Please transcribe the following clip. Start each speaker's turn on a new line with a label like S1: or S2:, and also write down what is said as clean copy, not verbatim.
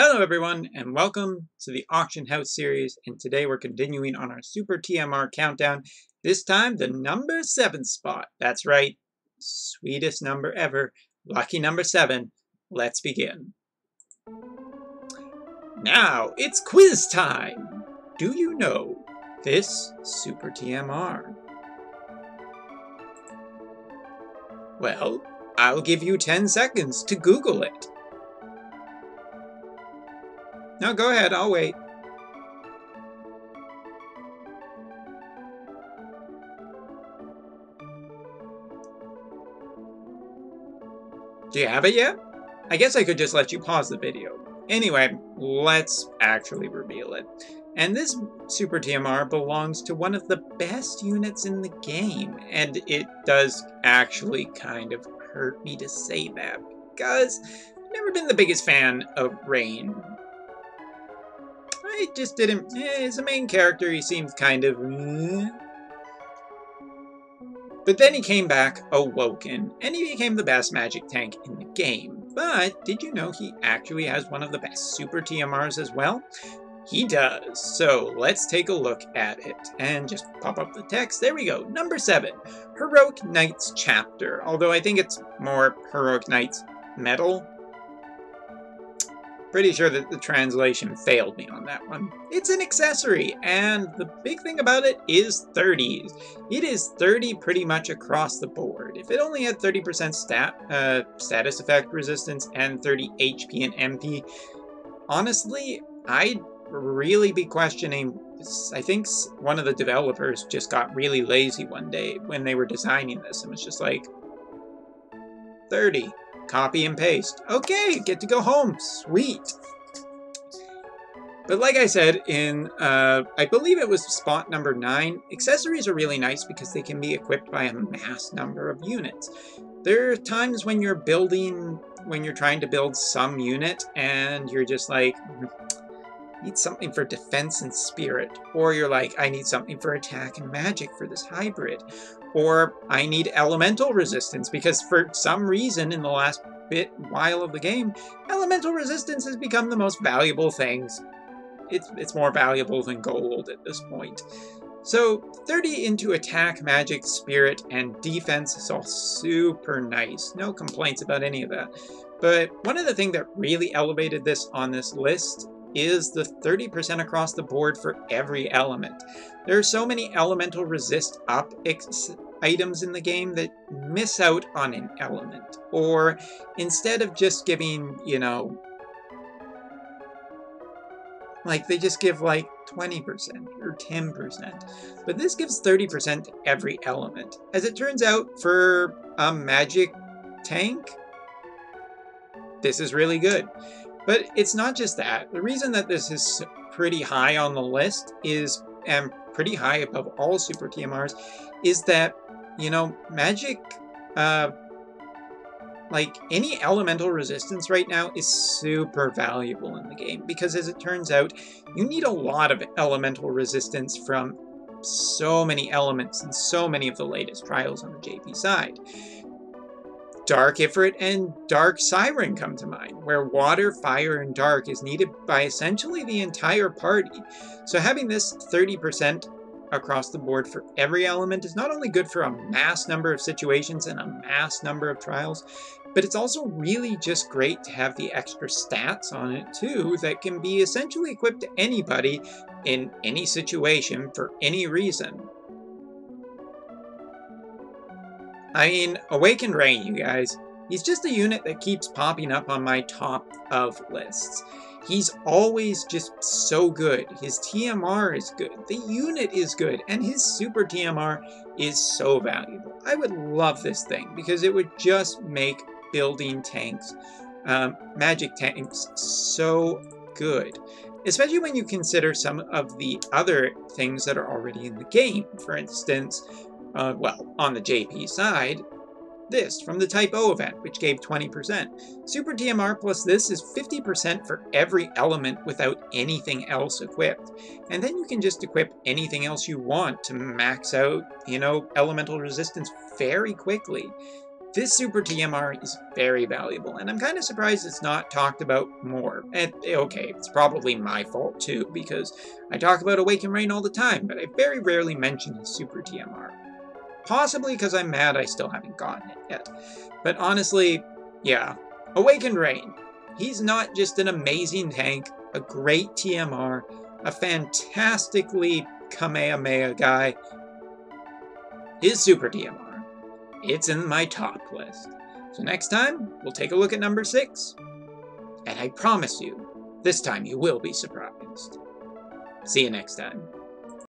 S1: Hello everyone, and welcome to the Auction House series, and today we're continuing on our Super TMR countdown, this time the number 7 spot. That's right, sweetest number ever, lucky number 7. Let's begin. Now, it's quiz time! Do you know this Super TMR? Well, I'll give you 10 seconds to Google it. No, go ahead, I'll wait. Do you have it yet? I guess I could just let you pause the video. Anyway, let's actually reveal it. And this Super TMR belongs to one of the best units in the game, and it does actually kind of hurt me to say that, because I've never been the biggest fan of Rain. I just didn't. As a main character, he seems kind of. But then he came back awoken, and he became the best magic tank in the game. But did you know he actually has one of the best Super TMRs as well? He does. So let's take a look at it and just pop up the text. There we go. Number 7, Heroic Knights Chapter. Although I think it's more Heroic Knights Medal. Pretty sure that the translation failed me on that one. It's an accessory, and the big thing about it is 30s. It is 30 pretty much across the board. If it only had 30% status effect resistance and 30 HP and MP, honestly, I'd really be questioning. I think one of the developers just got really lazy one day when they were designing this, and was just like, 30. Copy and paste. Okay, get to go home. Sweet. But like I said, in, I believe it was spot number 9, accessories are really nice because they can be equipped by a mass number of units. There are times when you're trying to build some unit and you're just like, I need something for defense and spirit. Or you're like, I need something for attack and magic for this hybrid. Or I need elemental resistance because for some reason in the last while of the game, elemental resistance has become the most valuable things. It's more valuable than gold at this point. So 30 into attack, magic, spirit, and defense is all super nice. No complaints about any of that. But one of the things that really elevated this on this list is the 30% across the board for every element. There are so many elemental resist up items in the game that miss out on an element. Or instead of just giving, you know, like they just give like 20% or 10%. But this gives 30% to every element. As it turns out, for a magic tank, this is really good. But it's not just that. The reason that this is pretty high on the list is, and pretty high above all Super TMRs, is that, you know, magic, like any elemental resistance right now is super valuable in the game. Because as it turns out, you need a lot of elemental resistance from so many elements and so many of the latest trials on the JP side. Dark Ifrit and Dark Siren come to mind, where water, fire, and dark is needed by essentially the entire party. So having this 30% across the board for every element is not only good for a mass number of situations and a mass number of trials, but it's also really just great to have the extra stats on it too that can be essentially equipped to anybody in any situation for any reason. I mean, Awakened Rain, you guys. He's just a unit that keeps popping up on my top of lists. He's always just so good. His TMR is good. The unit is good. And his Super TMR is so valuable. I would love this thing because it would just make building tanks, magic tanks, so good. Especially when you consider some of the other things that are already in the game. For instance, well, on the JP side, this from the Type O event, which gave 20%. Super TMR plus this is 50% for every element without anything else equipped. And then you can just equip anything else you want to max out, you know, elemental resistance very quickly. This Super TMR is very valuable, and I'm kind of surprised it's not talked about more. And, okay, it's probably my fault too, because I talk about Awakened Rain all the time, but I very rarely mention his Super TMR. Possibly because I'm mad I still haven't gotten it yet. But honestly, yeah, Awakened Rain. He's not just an amazing tank, a great TMR, a fantastically Kamehameha guy. His Super TMR, it's in my top list. So next time, we'll take a look at number 6. And I promise you, this time you will be surprised. See you next time.